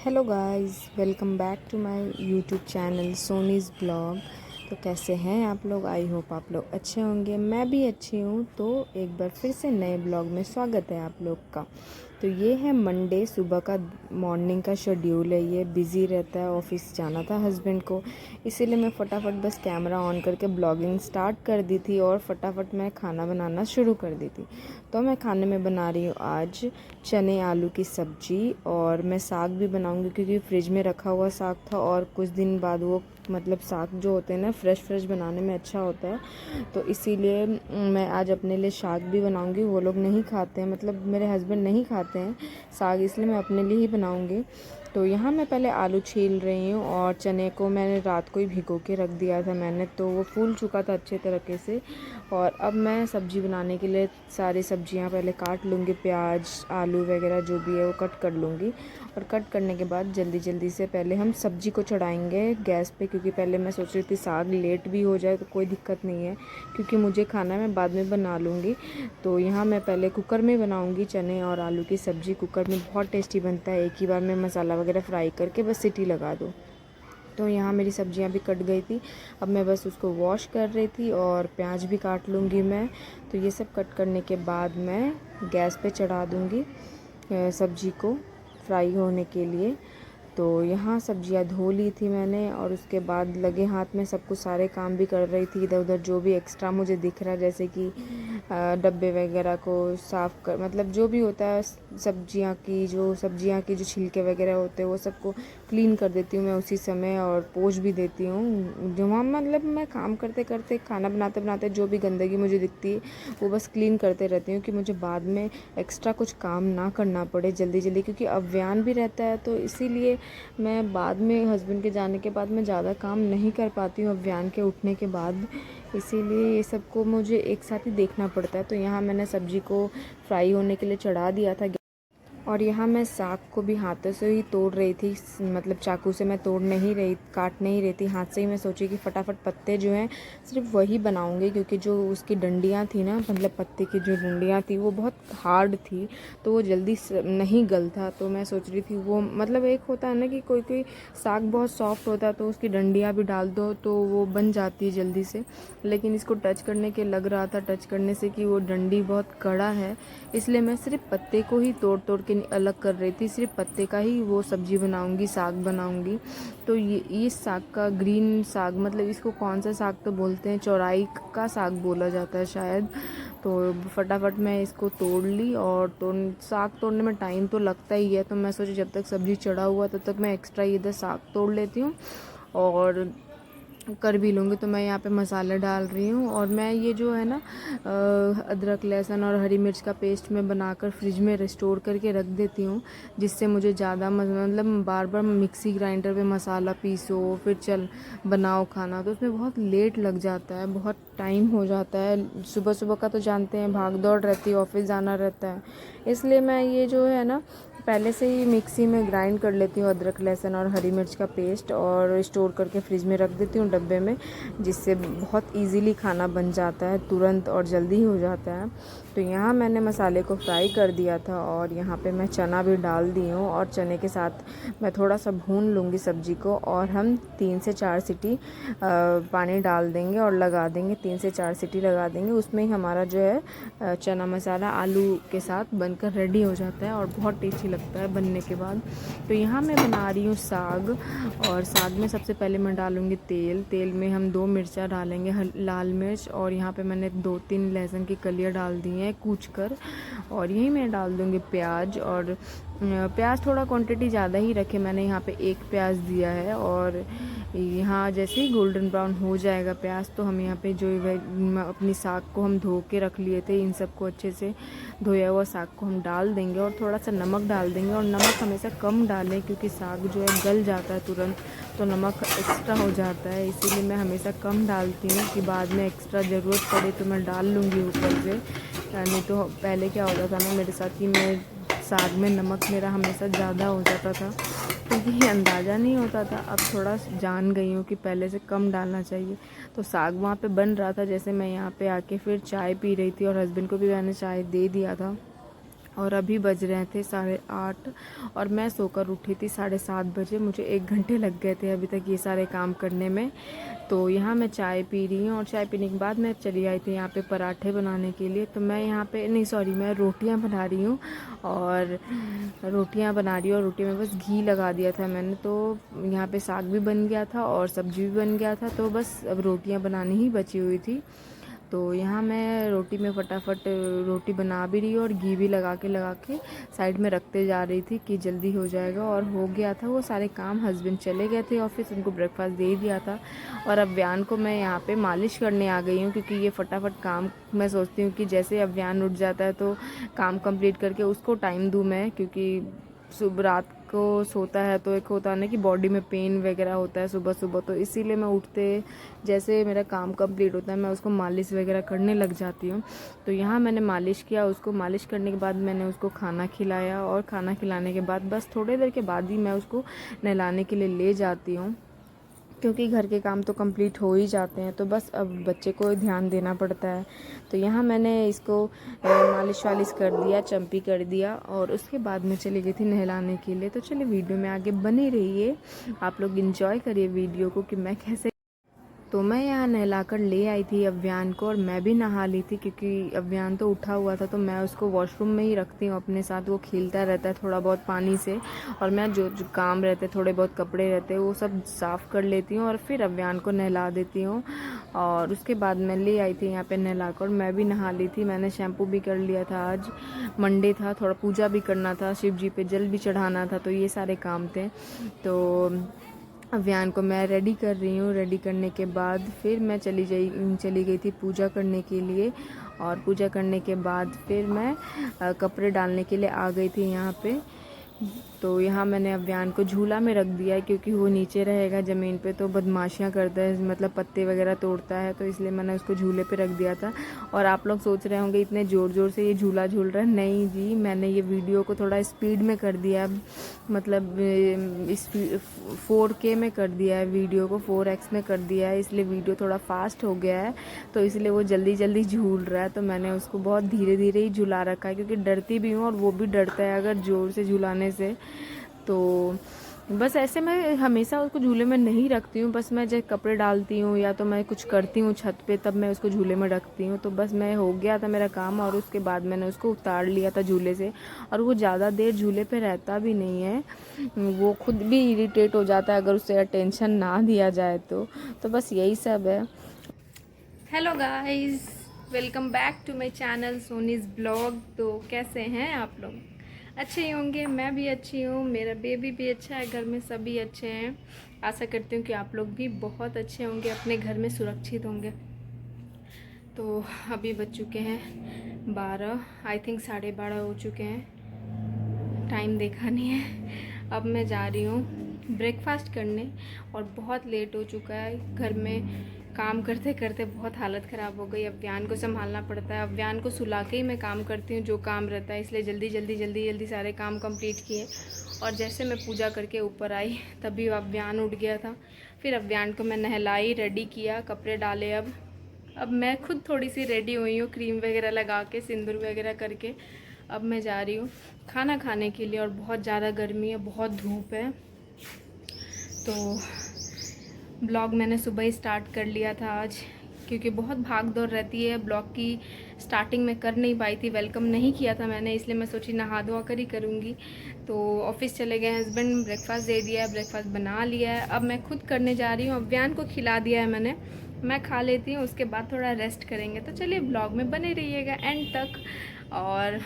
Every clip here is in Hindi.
Hello guys, welcome back to my YouTube channel Soni's blog. तो कैसे हैं आप लोग? आई होप आप लोग अच्छे होंगे। मैं भी अच्छी हूँ। तो एक बार फिर से नए ब्लॉग में स्वागत है आप लोग का। तो ये है मंडे सुबह का मॉर्निंग का शेड्यूल है। ये बिज़ी रहता है, ऑफिस जाना था हस्बैंड को, इसीलिए मैं फटाफट बस कैमरा ऑन करके ब्लॉगिंग स्टार्ट कर दी थी और फटाफट मैं खाना बनाना शुरू कर दी थी। तो मैं खाने में बना रही हूँ आज चने आलू की सब्ज़ी, और मैं साग भी बनाऊंगी क्योंकि फ्रिज में रखा हुआ साग था और कुछ दिन बाद वो मतलब साग जो होते हैं ना फ्रेश बनाने में अच्छा होता है। तो इसीलिए मैं आज अपने लिए साग भी बनाऊंगी। वो लोग नहीं खाते हैं, मतलब मेरे हस्बैंड नहीं खाते हैं साग, इसलिए मैं अपने लिए ही बनाऊंगी। तो यहाँ मैं पहले आलू छील रही हूँ और चने को मैंने रात को ही भिगो के रख दिया था मैंने, तो वो फूल चुका था अच्छे तरीके से। और अब मैं सब्ज़ी बनाने के लिए सारी सब्जियाँ पहले काट लूँगी, प्याज आलू वगैरह जो भी है वो कट कर लूँगी। और कट करने के बाद जल्दी जल्दी से पहले हम सब्ज़ी को चढ़ाएंगे गैस पे, क्योंकि पहले मैं सोच रही थी साग लेट भी हो जाए तो कोई दिक्कत नहीं है, क्योंकि मुझे खाना मैं बाद में बना लूँगी। तो यहाँ मैं पहले कुकर में बनाऊँगी चने और आलू की सब्ज़ी। कुकर में बहुत टेस्टी बनता है, एक ही बार में मसाला वगैरह फ्राई करके बस सीटी लगा दो। तो यहाँ मेरी सब्जियाँ भी कट गई थी, अब मैं बस उसको वॉश कर रही थी और प्याज भी काट लूँगी मैं। तो ये सब कट करने के बाद मैं गैस पे चढ़ा दूँगी सब्जी को फ्राई होने के लिए। तो यहाँ सब्जियाँ धो ली थी मैंने और उसके बाद लगे हाथ में सब कुछ सारे काम भी कर रही थी, इधर उधर जो भी एक्स्ट्रा मुझे दिख रहा है, जैसे कि डब्बे वगैरह को साफ़ कर, मतलब जो भी होता है सब्जियाँ की जो छिलके वगैरह होते हैं वो सबको क्लीन कर देती हूँ मैं उसी समय, और पोंछ भी देती हूँ। जो वहाँ मतलब मैं काम करते करते खाना बनाते बनाते जो भी गंदगी मुझे दिखती है वो बस क्लीन करते रहती हूँ कि मुझे बाद में एक्स्ट्रा कुछ काम ना करना पड़े जल्दी जल्दी, क्योंकि अव्यान भी रहता है। तो इसीलिए मैं बाद में हस्बैंड के जाने के बाद मैं ज़्यादा काम नहीं कर पाती हूँ अव्यान के उठने के बाद, इसीलिए ये सब को मुझे एक साथ ही देखना पड़ता है। तो यहाँ मैंने सब्ज़ी को फ्राई होने के लिए चढ़ा दिया था। और यहाँ मैं साग को भी हाथों से ही तोड़ रही थी, मतलब चाकू से मैं काट नहीं रही थी, हाथ से ही मैं सोची कि फटाफट पत्ते जो हैं सिर्फ वही बनाऊंगी, क्योंकि जो उसकी डंडियाँ थी ना, मतलब पत्ते की जो डंडियाँ थी वो बहुत हार्ड थी, तो वो जल्दी नहीं गल था। तो मैं सोच रही थी वो मतलब एक होता है ना कि कोई कोई साग बहुत सॉफ्ट होता है तो उसकी डंडियाँ भी डाल दो तो वो बन जाती है जल्दी से, लेकिन इसको टच करने के लग रहा था टच करने से कि वो डंडी बहुत कड़ा है, इसलिए मैं सिर्फ पत्ते को ही तोड़ तोड़ के अलग कर रही थी। सिर्फ पत्ते का ही वो सब्जी बनाऊंगी, साग बनाऊंगी। तो ये साग का ग्रीन साग, मतलब इसको कौन सा साग तो बोलते हैं, चौराई का साग बोला जाता है शायद। तो फटाफट मैं इसको तोड़ ली, और तो साग तोड़ने में टाइम तो लगता ही है, तो मैं सोची जब तक सब्जी चढ़ा हुआ तब तक मैं एक्स्ट्रा इधर साग तोड़ लेती हूँ और कर भी लूँगी। तो मैं यहाँ पे मसाला डाल रही हूँ, और मैं ये जो है ना अदरक लहसुन और हरी मिर्च का पेस्ट मैं बनाकर फ्रिज में रिस्टोर करके रख देती हूँ, जिससे मुझे ज़्यादा मतलब बार बार मिक्सी ग्राइंडर पे मसाला पीसो फिर चल बनाओ खाना, तो उसमें बहुत लेट लग जाता है, बहुत टाइम हो जाता है। सुबह सुबह का तो जानते हैं भाग दौड़ रहती है, ऑफिस जाना रहता है, इसलिए मैं ये जो है ना पहले से ही मिक्सी में ग्राइंड कर लेती हूँ अदरक लहसुन और हरी मिर्च का पेस्ट, और स्टोर करके फ्रिज में रख देती हूँ डब्बे में, जिससे बहुत इजीली खाना बन जाता है, तुरंत और जल्दी हो जाता है। तो यहाँ मैंने मसाले को फ्राई कर दिया था और यहाँ पे मैं चना भी डाल दी हूँ, और चने के साथ मैं थोड़ा सा भून लूँगी सब्जी को, और हम 3 से 4 सीटी पानी डाल देंगे और लगा देंगे, 3 से 4 सीटी लगा देंगे, उसमें ही हमारा जो है चना मसाला आलू के साथ बनकर रेडी हो जाता है और बहुत टेस्टी लगता है बनने के बाद। तो यहाँ मैं बना रही हूँ साग, और साग में सबसे पहले मैं डालूँगी तेल में हम 2 मिर्चा डालेंगे, लाल मिर्च, और यहाँ पे मैंने 2-3 लहसुन की कलियाँ डाल दी हैं कूच कर, और यही मैं डाल दूँगी प्याज। और प्याज थोड़ा क्वांटिटी ज़्यादा ही रखे मैंने, यहाँ पे 1 प्याज दिया है। और यहाँ जैसे ही गोल्डन ब्राउन हो जाएगा प्याज, तो हम यहाँ पे जो अपनी साग को हम धो के रख लिए थे, इन सबको अच्छे से धोया हुआ साग को हम डाल देंगे, और थोड़ा सा नमक डाल देंगे। और नमक हमेशा कम डालें, क्योंकि साग जो है गल जाता है तुरंत, तो नमक एक्स्ट्रा हो जाता है, इसीलिए मैं हमेशा कम डालती हूँ कि बाद में एक्स्ट्रा ज़रूरत पड़े तो मैं डाल लूँगी ऊपर से। नहीं तो पहले क्या होता था ना मेरे साथ कि मैं साग में नमक मेरा हमेशा ज़्यादा हो जाता था, क्योंकि अंदाज़ा नहीं होता था। अब थोड़ा जान गई हूँ कि पहले से कम डालना चाहिए। तो साग वहाँ पे बन रहा था, जैसे मैं यहाँ पे आके फिर चाय पी रही थी, और हस्बैंड को भी मैंने चाय दे दिया था। और अभी बज रहे थे 8:30 और मैं सोकर उठी थी 7:30 बजे। मुझे 1 घंटे लग गए थे अभी तक ये सारे काम करने में। तो यहाँ मैं चाय पी रही हूँ और चाय पीने के बाद मैं चली आई थी यहाँ पे पराठे बनाने के लिए। तो मैं यहाँ पे नहीं, सॉरी, मैं रोटियाँ बना रही हूँ और रोटी में बस घी लगा दिया था मैंने। तो यहाँ पे साग भी बन गया था और सब्जी भी बन गया था, तो बस अब रोटियाँ बनानी ही बची हुई थी। तो यहाँ मैं रोटी में फटाफट रोटी बना भी रही हूँ और घी भी लगा के साइड में रखते जा रही थी कि जल्दी हो जाएगा। और हो गया था वो सारे काम। हस्बैंड चले गए थे ऑफिस, उनको ब्रेकफास्ट दे दिया था। और अव्यान को मैं यहाँ पे मालिश करने आ गई हूँ, क्योंकि ये फटाफट काम, मैं सोचती हूँ कि जैसे अव्यान उठ जाता है तो काम कंप्लीट करके उसको टाइम दूँ मैं, क्योंकि सुबह रात को सोता है तो एक होता है ना कि बॉडी में पेन वगैरह होता है सुबह सुबह, तो इसीलिए मैं उठते जैसे मेरा काम कंप्लीट होता है मैं उसको मालिश वगैरह करने लग जाती हूँ। तो यहाँ मैंने मालिश किया, उसको मालिश करने के बाद मैंने उसको खाना खिलाया और खाना खिलाने के बाद बस थोड़ी देर के बाद ही मैं उसको नहलाने के लिए ले जाती हूँ, क्योंकि घर के काम तो कंप्लीट हो ही जाते हैं। तो बस अब बच्चे को ध्यान देना पड़ता है। तो यहाँ मैंने इसको मालिश वालिश कर दिया, चम्पी कर दिया और उसके बाद मैं चली गई थी नहलाने के लिए। तो चलिए वीडियो में आगे बने रहिए, आप लोग एंजॉय करिए वीडियो को कि मैं कैसे। तो मैं यहाँ नहलाकर ले आई थी अव्यान को और मैं भी नहा ली थी, क्योंकि अव्यान तो उठा हुआ था। तो मैं उसको वॉशरूम में ही रखती हूँ अपने साथ, वो खेलता रहता है थोड़ा बहुत पानी से। और मैं जो काम रहते थोड़े बहुत कपड़े रहते हैं वो सब साफ़ कर लेती हूँ और फिर अव्यान को नहला देती हूँ। और उसके बाद मैं ले आई थी यहाँ पे नहलाकर। मैं भी नहा ली थी, मैंने शैम्पू भी कर लिया था। आज मंडे था, थोड़ा पूजा भी करना था, शिव जी पे जल भी चढ़ाना था, तो ये सारे काम थे। तो अव्यान को मैं रेडी कर रही हूँ। रेडी करने के बाद फिर मैं चली गई थी पूजा करने के लिए। और पूजा करने के बाद फिर मैं कपड़े डालने के लिए आ गई थी यहाँ पे। तो यहाँ मैंने अव्यान को झूला में रख दिया है, क्योंकि वो नीचे रहेगा ज़मीन पे तो बदमाशियाँ करता है, मतलब पत्ते वगैरह तोड़ता है, तो इसलिए मैंने उसको झूले पे रख दिया था। और आप लोग सोच रहे होंगे इतने ज़ोर ज़ोर से ये झूला झूल रहा है। नहीं जी, मैंने ये वीडियो को थोड़ा स्पीड में कर दिया, मतलब इस 4K में कर दिया है, वीडियो को 4x में कर दिया है, इसलिए वीडियो थोड़ा फास्ट हो गया है। तो इसलिए वो जल्दी जल्दी झूल रहा है, तो मैंने उसको बहुत धीरे धीरे ही झुला रखा है, क्योंकि डरती भी हूँ और वो भी डरता है अगर ज़ोर से झुलाने से। तो बस ऐसे मैं हमेशा उसको झूले में नहीं रखती हूँ, बस मैं जब कपड़े डालती हूँ या तो मैं कुछ करती हूँ छत पे तब मैं उसको झूले में रखती हूँ। तो बस मैं हो गया था मेरा काम और उसके बाद मैंने उसको उतार लिया था झूले से। और वो ज़्यादा देर झूले पे रहता भी नहीं है, वो खुद भी इरिटेट हो जाता है अगर उसे अटेंशन ना दिया जाए तो बस यही सब है। Hello guys, welcome back to my channel Soni's blog. तो कैसे हैं आप लोग? अच्छे ही होंगे, मैं भी अच्छी हूँ, मेरा बेबी भी अच्छा है, घर में सभी अच्छे हैं। आशा करती हूँ कि आप लोग भी बहुत अच्छे होंगे, अपने घर में सुरक्षित होंगे। तो अभी बज चुके हैं 12, आई थिंक 12:30 हो चुके हैं, टाइम देखा नहीं है। अब मैं जा रही हूँ ब्रेकफास्ट करने और बहुत लेट हो चुका है। घर में काम करते करते बहुत हालत ख़राब हो गई। अव्यान को संभालना पड़ता है, अव्यान को सुला के ही मैं काम करती हूँ जो काम रहता है, इसलिए जल्दी सारे काम कंप्लीट किए। और जैसे मैं पूजा करके ऊपर आई तभी अव्यान उठ गया था। फिर अव्यान को मैं नहलाई, रेडी किया, कपड़े डाले। अब मैं खुद थोड़ी सी रेडी हुई हूँ, क्रीम वगैरह लगा के, सिंदूर वगैरह करके। अब मैं जा रही हूँ खाना खाने के लिए और बहुत ज़्यादा गर्मी है, बहुत धूप है। तो ब्लॉग मैंने सुबह ही स्टार्ट कर लिया था आज, क्योंकि बहुत भाग दौड़ रहती है। ब्लॉग की स्टार्टिंग में कर नहीं पाई थी, वेलकम नहीं किया था मैंने, इसलिए मैं सोची नहा धोआ कर ही करूँगी। तो ऑफिस चले गए हस्बैंड, ब्रेकफास्ट दे दिया है, ब्रेकफास्ट बना लिया है। अब मैं खुद करने जा रही हूँ, अव्यान को खिला दिया है मैंने, मैं खा लेती हूँ, उसके बाद थोड़ा रेस्ट करेंगे। तो चलिए ब्लॉग में बने रहिएगा एंड तक। और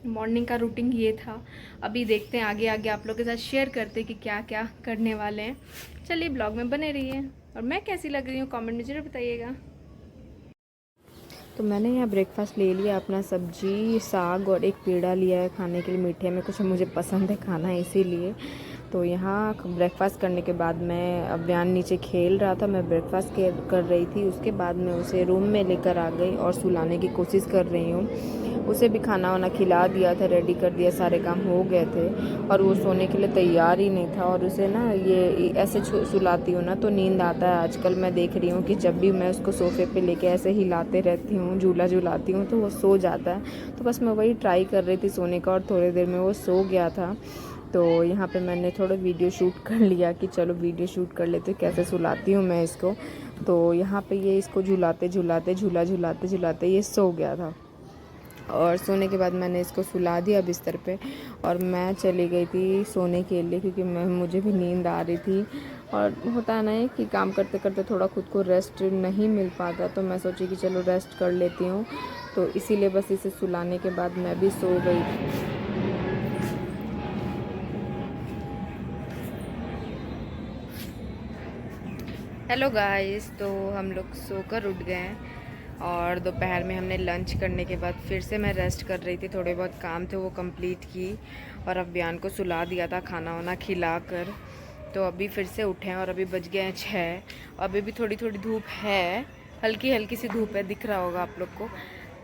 मॉर्निंग का रूटीन ये था। अभी देखते हैं आगे आगे आप लोग के साथ शेयर करते हैं कि क्या क्या करने वाले हैं। चलिए ब्लॉग में बने रहिए। और मैं कैसी लग रही हूँ कमेंट में ज़रूर बताइएगा। तो मैंने यहाँ ब्रेकफास्ट ले लिया अपना, सब्जी, साग और एक पेड़ा लिया है खाने के लिए। मीठे में कुछ मुझे पसंद है खाना, इसीलिए। तो यहाँ ब्रेकफास्ट करने के बाद मैं, अव्यान नीचे खेल रहा था, मैं ब्रेकफास्ट कर रही थी। उसके बाद मैं उसे रूम में लेकर आ गई और सुलाने की कोशिश कर रही हूँ। उसे भी खाना वाना खिला दिया था, रेडी कर दिया, सारे काम हो गए थे और वो सोने के लिए तैयार ही नहीं था। और उसे ना ये ऐसे सुलाती हूँ ना तो नींद आता है। आजकल मैं देख रही हूँ कि जब भी मैं उसको सोफ़े पे लेके ऐसे हिलाते रहती हूँ, झूला झुलाती हूँ, तो वो सो जाता है। तो बस मैं वही ट्राई कर रही थी सोने का और थोड़ी देर में वो सो गया था। तो यहाँ पे मैंने थोड़ा वीडियो शूट कर लिया कि चलो वीडियो शूट कर लेते कैसे सुलाती हूँ मैं इसको। तो यहाँ पे ये इसको झुलाते झुलाते झुलाते झुलाते ये सो गया था और सोने के बाद मैंने इसको सुला दिया बिस्तर पे और मैं चली गई थी सोने के लिए, क्योंकि मुझे भी नींद आ रही थी। और होता है ना कि काम करते करते थोड़ा खुद को रेस्ट नहीं मिल पाता, तो मैं सोची कि चलो रेस्ट कर लेती हूँ। तो इसीलिए बस इसे सुलाने के बाद मैं भी सो गई। हेलो गाइस, तो हम लोग सोकर उठ गए हैं और दोपहर में हमने लंच करने के बाद फिर से मैं रेस्ट कर रही थी। थोड़े बहुत काम थे वो कंप्लीट की और अव्यान को सुला दिया था खाना वाना खिलाकर। तो अभी फिर से उठे हैं और अभी बज गए हैं 6। अभी भी थोड़ी थोड़ी धूप है, हल्की हल्की सी धूप है, दिख रहा होगा आप लोग को।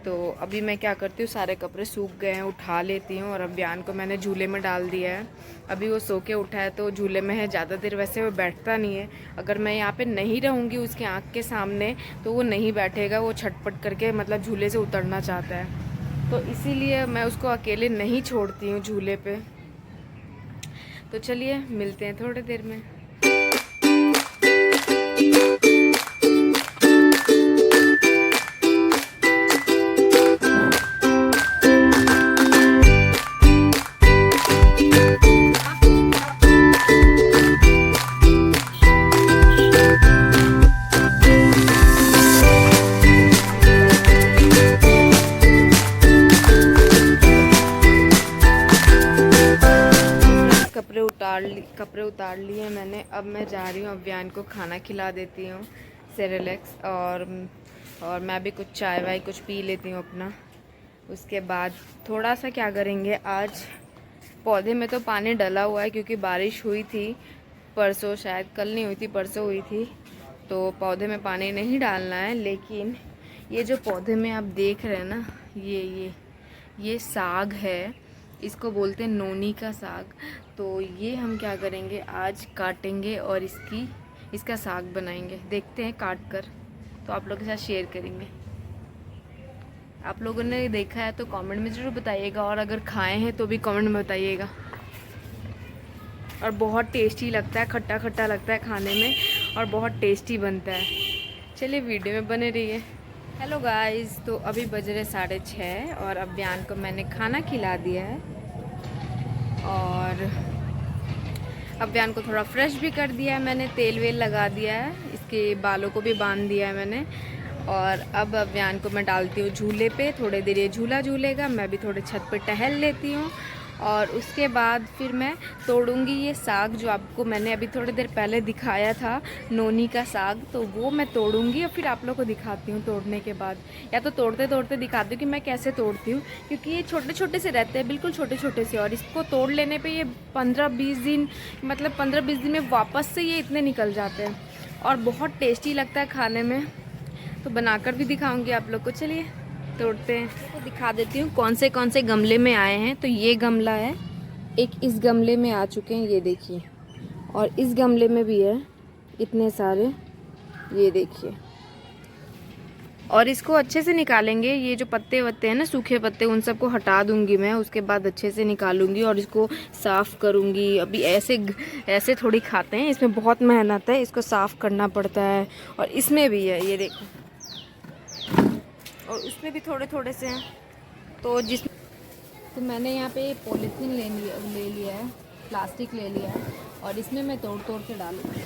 तो अभी मैं क्या करती हूँ, सारे कपड़े सूख गए हैं, उठा लेती हूँ और अव्यान को मैंने झूले में डाल दिया है। अभी वो सो के उठा है तो झूले में है, ज़्यादा देर वैसे वो बैठता नहीं है। अगर मैं यहाँ पे नहीं रहूँगी उसके आँख के सामने तो वो नहीं बैठेगा, वो छटपट करके मतलब झूले से उतरना चाहता है। तो इसीलिए मैं उसको अकेले नहीं छोड़ती हूँ झूले पे। तो चलिए मिलते हैं थोड़ी देर में। कपड़े उतार लिए मैंने। अब मैं जा रही हूँ अव्यान को खाना खिला देती हूँ, सेरेलैक्स, और मैं भी कुछ चाय वाय कुछ पी लेती हूँ अपना। उसके बाद थोड़ा सा क्या करेंगे, आज पौधे में तो पानी डला हुआ है क्योंकि बारिश हुई थी परसों, शायद कल नहीं हुई थी, परसों हुई थी। तो पौधे में पानी नहीं डालना है, लेकिन ये जो पौधे में आप देख रहे हैं ना, ये साग है, इसको बोलते हैं नोनी का साग। तो ये हम क्या करेंगे, आज काटेंगे और इसका साग बनाएंगे। देखते हैं काट कर, तो आप लोगों के साथ शेयर करेंगे। आप लोगों ने देखा है तो कमेंट में ज़रूर बताइएगा, और अगर खाए हैं तो भी कमेंट में बताइएगा। और बहुत टेस्टी लगता है, खट्टा खट्टा लगता है खाने में और बहुत टेस्टी बनता है। चलिए वीडियो में बने रहिए। हेलो गाइस, तो अभी बज रहे 6:30 और अव्यान को मैंने खाना खिला दिया है और अव्यान को थोड़ा फ्रेश भी कर दिया है मैंने, तेल वेल लगा दिया है, इसके बालों को भी बांध दिया है मैंने। और अब अव्यान को मैं डालती हूँ झूले पे, थोड़ी देर ये झूला झूलेगा, मैं भी थोड़े छत पे टहल लेती हूँ और उसके बाद फिर मैं तोड़ूंगी ये साग जो आपको मैंने अभी थोड़ी देर पहले दिखाया था, नोनी का साग। तो वो मैं तोड़ूंगी और फिर आप लोग को दिखाती हूँ तोड़ने के बाद, या तो तोड़ते तोड़ते दिखाती हूँ कि मैं कैसे तोड़ती हूँ, क्योंकि ये छोटे छोटे से रहते हैं, बिल्कुल छोटे छोटे से। और इसको तोड़ लेने पर ये 15-20 दिन, मतलब 15-20 दिन में वापस से ये इतने निकल जाते हैं और बहुत टेस्टी लगता है खाने में। तो बनाकर भी दिखाऊंगी आप लोग को। चलिए तोड़ते हैं, तो दिखा देती हूँ कौन से गमले में आए हैं। तो ये गमला है, एक इस गमले में आ चुके हैं, ये देखिए, और इस गमले में भी है इतने सारे, ये देखिए। और इसको अच्छे से निकालेंगे, ये जो पत्ते वत्ते हैं ना, सूखे पत्ते, उन सबको हटा दूंगी मैं। उसके बाद अच्छे से निकालूंगी और इसको साफ़ करूंगी। अभी ऐसे थोड़ी खाते हैं, इसमें बहुत मेहनत है, इसको साफ़ करना पड़ता है। और इसमें भी है, ये देखो, और उसमें भी थोड़े थोड़े से हैं। तो मैंने यहाँ पे पॉलीथीन ले लिया है, प्लास्टिक ले लिया है, और इसमें मैं तोड़ तोड़ के डालूँगी।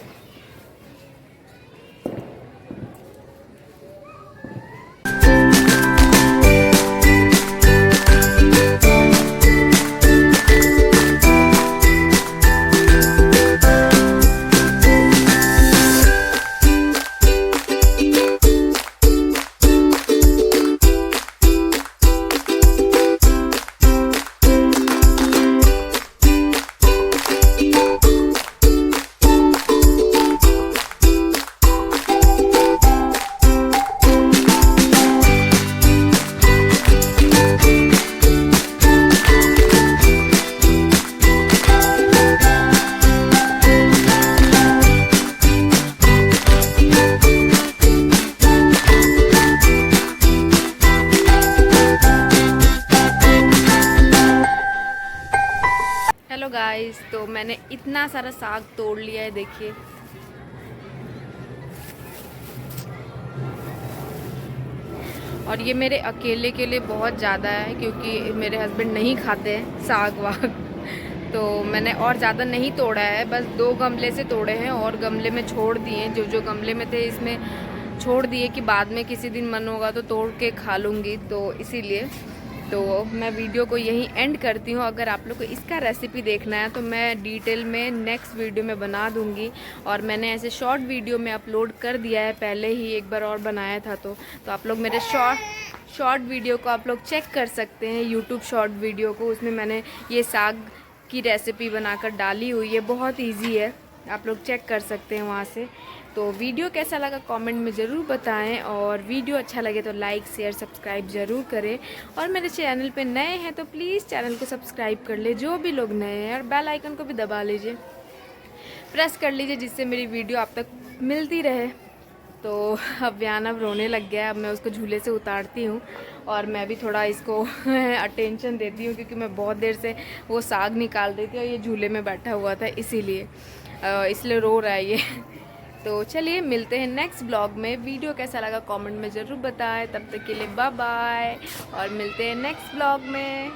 कितना सारा साग तोड़ लिया है देखिए। और ये मेरे अकेले के लिए बहुत ज़्यादा है क्योंकि मेरे हस्बैंड नहीं खाते हैं साग वाग। तो मैंने और ज़्यादा नहीं तोड़ा है, बस 2 गमले से तोड़े हैं और गमले में छोड़ दिए। जो जो गमले में थे इसमें छोड़ दिए कि बाद में किसी दिन मन होगा तो तोड़ के खा लूँगी, तो इसीलिए तो मैं वीडियो को यहीं एंड करती हूँ। अगर आप लोग को इसका रेसिपी देखना है तो मैं डिटेल में नेक्स्ट वीडियो में बना दूँगी। और मैंने ऐसे शॉर्ट वीडियो में अपलोड कर दिया है, पहले ही एक बार और बनाया था, तो आप लोग मेरे शॉर्ट वीडियो को आप लोग चेक कर सकते हैं, यूट्यूब शॉर्ट वीडियो को। उसमें मैंने ये साग की रेसिपी बनाकर डाली हुई है, बहुत ईजी है, आप लोग चेक कर सकते हैं वहाँ से। तो वीडियो कैसा लगा कमेंट में ज़रूर बताएं, और वीडियो अच्छा लगे तो लाइक शेयर सब्सक्राइब ज़रूर करें। और मेरे चैनल पे नए हैं तो प्लीज़ चैनल को सब्सक्राइब कर ले, जो भी लोग नए हैं, और बेल आइकन को भी दबा लीजिए, प्रेस कर लीजिए, जिससे मेरी वीडियो आप तक मिलती रहे। तो अब व्यान अब रोने लग गया है, अब मैं उसको झूले से उतारती हूँ और मैं भी थोड़ा इसको अटेंशन देती हूँ, क्योंकि मैं बहुत देर से वो साग निकाल रही थी और ये झूले में बैठा हुआ था, इसीलिए इसलिए रो रहा है ये। तो चलिए मिलते हैं नेक्स्ट ब्लॉग में। वीडियो कैसा लगा कमेंट में ज़रूर बताएं। तब तक के लिए बाय बाय, और मिलते हैं नेक्स्ट ब्लॉग में।